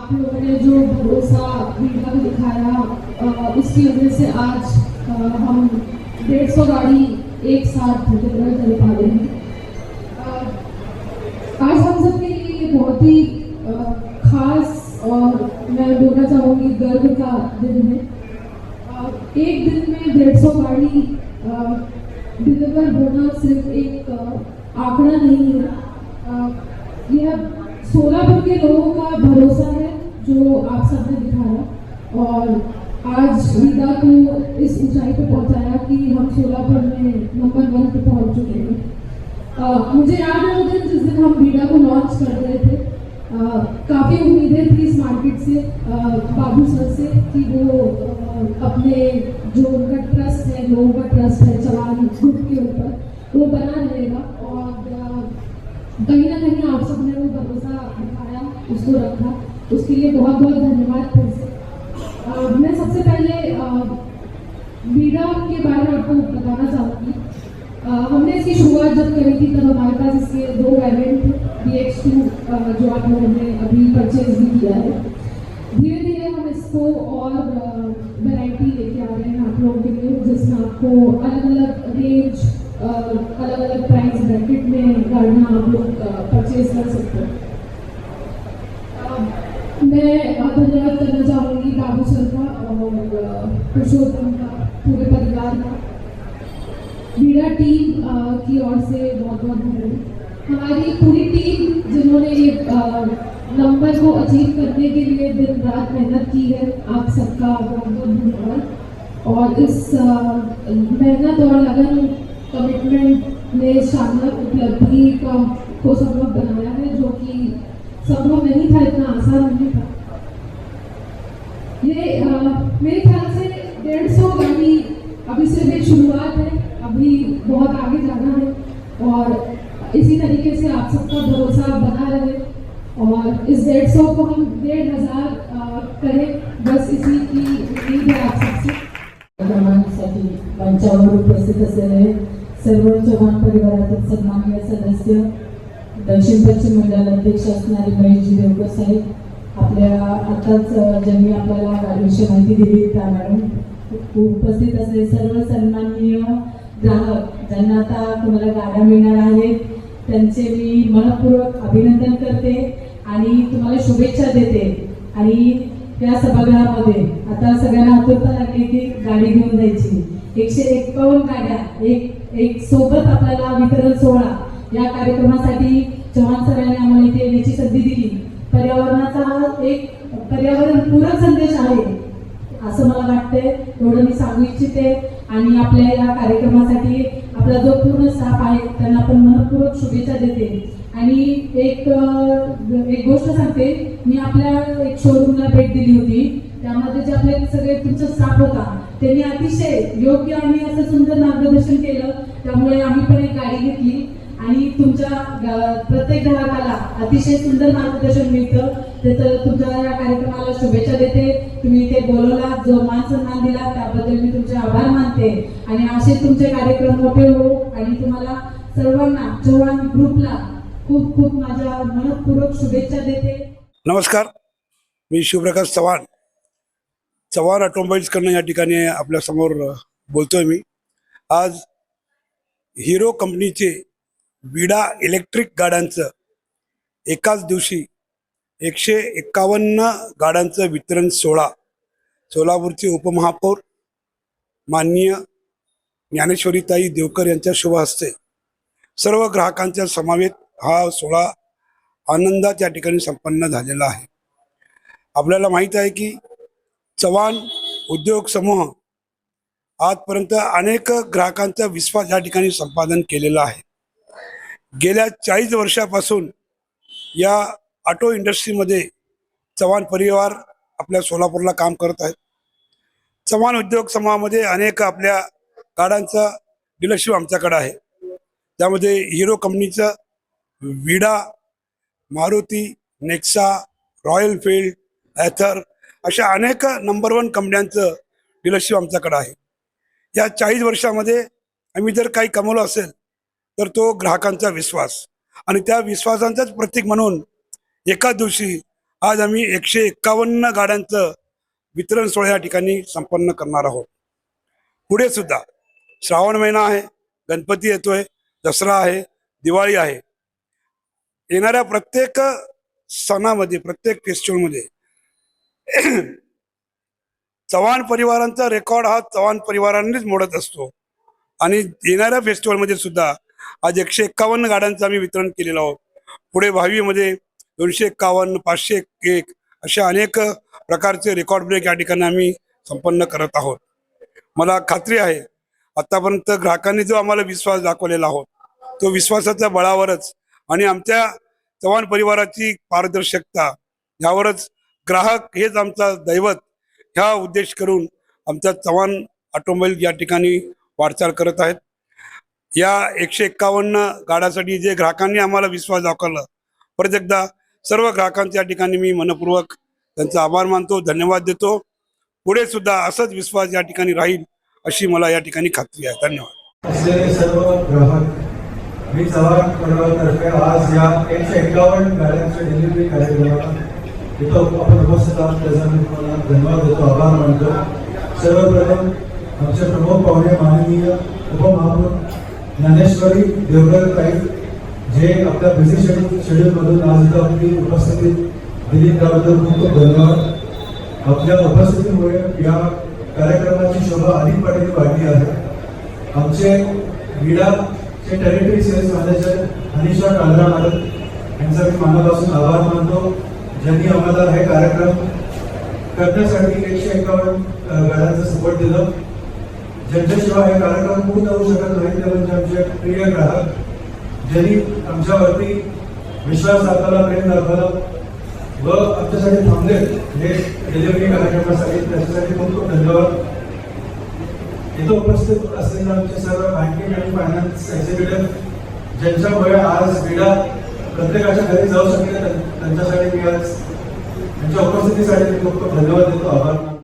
आप लोगों ने जो भरोसा वीडियो में दिखाया उसकी वजह से आज हम 150 गाड़ी एक साथ डिलीवर कर पा रहे हैं। आज हम सबके लिए ये बहुत ही खास और मैं बोलना चाहूँगी गर्व का दिन है। एक दिन में 150 गाड़ी डिलीवर होना सिर्फ एक आंकड़ा नहीं है, यह सोलापुर के लोगों का भरोसा है जो आप सबने दिखाया और आज वीडा को इस ऊंचाई पे पहुंचाया कि हम सोलापुर में नंबर 1 पे पहुंच चुके हैं। मुझे याद है वो दिन जिस दिन हम वीडा को लॉन्च कर रहे थे, काफ़ी उम्मीदें थी इस मार्केट से, बाबू सर से कि वो अपने जो उनका ट्रस्ट है, लोगों का ट्रस्ट है चवान ग्रुप के ऊपर, वो बना रहेगा और कहीं ना कहीं आप सबने वो भरोसा दिखाया, उसको रखा, उसके लिए बहुत बहुत धन्यवाद फिर से। मैं सबसे पहले वीडा के बारे में आपको बताना चाहूँगी। हमने इसकी शुरुआत जब करी थी तब हमारे पास इसके 2 वेरिएंट BX2 जो आप लोगों ने अभी परचेज भी किया है। धीरे धीरे हम इसको और वैरायटी लेके आ रहे हैं आप लोगों के लिए, जिसमें आपको अलग अलग रेंज, अलग अलग प्राइस ब्रैकेट में गाड़ियाँ आप लोग परचेज कर सकते हैं। मैं धन्यवाद करना चाहूँगी बाबू सर का और पुरुषोत्तम का, पूरे परिवार का, वीडा टीम की ओर से बहुत बहुत धन्यवाद। हमारी पूरी टीम जिन्होंने ये नंबर को अचीव करने के लिए दिन रात मेहनत की है, आप सबका बहुत बहुत धन्यवाद। और इस मेहनत और लगन कमिटमेंट ने शानदार उपलब्धि को संभव बनाया है, जो कि संभव नहीं था, इतना आसान नहीं था। ये मेरे ख्याल से 150 गाड़ी अभी सिर्फ एक शुरुआत है, अभी बहुत आगे जाना है और इसी तरीके से आप सबका भरोसा बना रहे और इस 150 को हम 1500 करें, बस इसी की उम्मीद है आप सबसे। साठी मंचावर उपस्थित असलेले सर्व चव्हाण परिवारातील सन्माननीय सदस्य, दक्षिण पश्चिम मंडळ अध्यक्ष असणारे महेशजी देवकर साहेब, आपल्या आताच ज्यांनी आपल्याला गाडीविषयी माहिती दिली त्या मॅडम, उपस्थित असलेले सर्व सन्माननीय ग्राहक ज्यांना आता तुम्हाला गाड्या मिळणार आहेत, त्यांचे मी मनपूर्वक अभिनंदन करते आणि तुम्हाला शुभेच्छा देते। आणि या सभागृहामध्ये आता सगळ्यांना आतुरता लागली की गाडी घेऊन जायची। 151 गाड्या एक सोबत आपल्याला वितरण सोहळा या कार्यक्रमासाठी चव्हाण सरांनी आम्हाला इथे येण्याची संधी दिली। पर्यावरणाचा हा एक पर्यावरणपूरक संदेश आहे असं मला वाटतंय, एवढं मी सांगू इच्छिते। आणि आपल्या या कार्यक्रमासाठी आपला जो पूर्ण स्टाफ आहे त्यांना पण मनपूर्वक शुभेच्छा देते। आणि एक गोष्ट सांगते, मी आपल्या एक शोरूमला भेट दिली होती, त्यामध्ये जे आपले सगळे तुमचा स्टाफ होता त्यांनी अतिशय योग्य आणि असं सुंदर मार्गदर्शन केलं, त्यामुळे आम्ही पण एक गाडी घेतली आणि तुमच्या प्रत्येक ग्राहकाला अतिशय सुंदर मार्गदर्शन मिळतं। तर तुमच्या या कार्यक्रमाला शुभेच्छा देते। तुम्ही इथे बोलवला, जो मान सन्मान दिला त्याबद्दल मी तुमचे आभार मानते आणि असे तुमचे कार्यक्रम मोठे हो आणि तुम्हाला सर्वांना चव्हाण ग्रुपला खूप खूप माझ्या मनपूर्वक शुभेच्छा देते। नमस्कार, मी शिवप्रकाश चव्हाण, चव्हाण ऑटोमोबाईल्सकडनं या ठिकाणी आपल्या समोर बोलतोय। मी आज हिरो कंपनीचे वीडा इलेक्ट्रिक गाड्यांचं एकाच दिवशी 151 गाड्यांचं वितरण सोहळा सोलापूरचे उपमहापौर माननीय ज्ञानेश्वरीताई देवकर यांच्या शुभ हस्ते सर्व ग्राहकांच्या समवेत हा सोहळा आनंदात या ठिकाणी संपन्न झालेला आहे। आपल्याला माहीत आहे की चव्हाण उद्योग समूह आजपर्यंत अनेक ग्राहकांचा विश्वास या ठिकाणी संपादन केलेला आहे। गेल्या 40 वर्षापासून या ऑटो इंडस्ट्रीमध्ये चव्हाण परिवार आपल्या सोलापूरला काम करत आहेत। चव्हाण उद्योग समूहामध्ये अनेक आपल्या गाड्यांचा डीलरशिप आमच्याकडे आहे, त्यामध्ये हिरो कंपनीचं Vida, Maruti, Nexa, royal Enfield, Ather अशा अनेक नंबर 1 कंपन्यांचं डीलरशिप आमच्याकडे आहे। या 40 वर्षामध्ये आम्ही जर काही कमवलं असेल तर तो ग्राहकांचा विश्वास, आणि त्या विश्वासांचाच प्रतीक म्हणून एका दिवशी आज आम्ही 151 गाड्यांचं वितरण सोहळा या ठिकाणी संपन्न करणार आहोत. पुढे सुद्धा श्रावण महिना आहे, गणपती येतोय, दसरा आहे, दिवाळी आहे. येणाऱ्या प्रत्येक सणामध्ये, प्रत्येक फेस्टिवलमध्ये चव्हाण परिवारांचा रेकॉर्ड हा चव्हाण परिवारांनीच मोडत असतो. आणि येणाऱ्या फेस्टिवलमध्ये सुद्धा आज 151 गाड्यांचं आम्ही वितरण केलेलं आहोत. पुढे भावीमध्ये 251, 501 अशा अनेक प्रकारचे रेकॉर्ड ब्रेक या ठिकाणी आम्ही संपन्न करत आहोत. मला खात्री आहे आतापर्यंत ग्राहकांनी जो आम्हाला विश्वास दाखवलेला आहोत तो विश्वासाच्या बळावरच आणि आमच्या चव्हाण परिवाराची पारदर्शकता यावरच ग्राहक हेच आमचा दैवत ह्या उद्देश करून आमच्या चव्हाण ऑटोमोबाईल या ठिकाणी वाटचाल करत आहेत. या 151 गाड्यासाठी जे ग्राहकांनी आम्हाला विश्वास दाखवला, परत एकदा सर्व ग्राहकांच्या ठिकाणी मी मनपूर्वक त्यांचा आभार मानतो, धन्यवाद देतो. पुढे सुद्धा असंच विश्वास या ठिकाणी राहील अशी मला या ठिकाणी खात्री आहे. धन्यवाद. असलेले सर्व ग्राहक, मी चव्हाण परिवारातर्फे आज या 151 गाड्यांच्या डिलिव्हरी कार्यक्रमाला इथं आपण उपस्थित आहात त्याचा मी तुम्हाला धन्यवाद देतो, आभार मानतो. सर्वप्रथम आमचे प्रमुख पाहुणे माननीय उपमहापौर ज्ञानेश्वरी देवकर ताई, जे आपल्या बिझी शेड्यूलमधून आज इथं आपली उपस्थिती दिली त्याबद्दल खूप खूप धन्यवाद. आपल्या उपस्थितीमुळे या कार्यक्रमाची शोभा अधिक पटीने वाढली आहे. आमचे विडाचे territory sales manager Anisha Kalra madam यांचा मी मनापासून आभार मानतो, ज्यांनी आम्हाला हे कार्यक्रम करण्यासाठी 151 गाड्यांचा सपोर्ट दिलं. ज्यांच्याशिवाय हे कार्यक्रम पूर्ण होऊ शकत नाही ते म्हणजे आमचे प्रिय ग्राहक, ज्यांनी आमच्यावरती विश्वास दाखवला, प्रेम दाखवलं व आमच्यासाठी थांबले हे डिलिव्हरी कार्यक्रमासाठी. त्याच्यासाठी खूप खूप धन्यवाद. इथं उपस्थित असलेले आमचे सर्व बँकिंग आणि फायनान्स एक्झिक्युटिव्ह, ज्यांच्यामुळे आज विडा प्रत्येकाच्या घरी जाऊ शकले, त्यांच्यासाठी मी आज त्यांच्या उपस्थितीसाठी मी खूप खूप धन्यवाद देतो, आभार.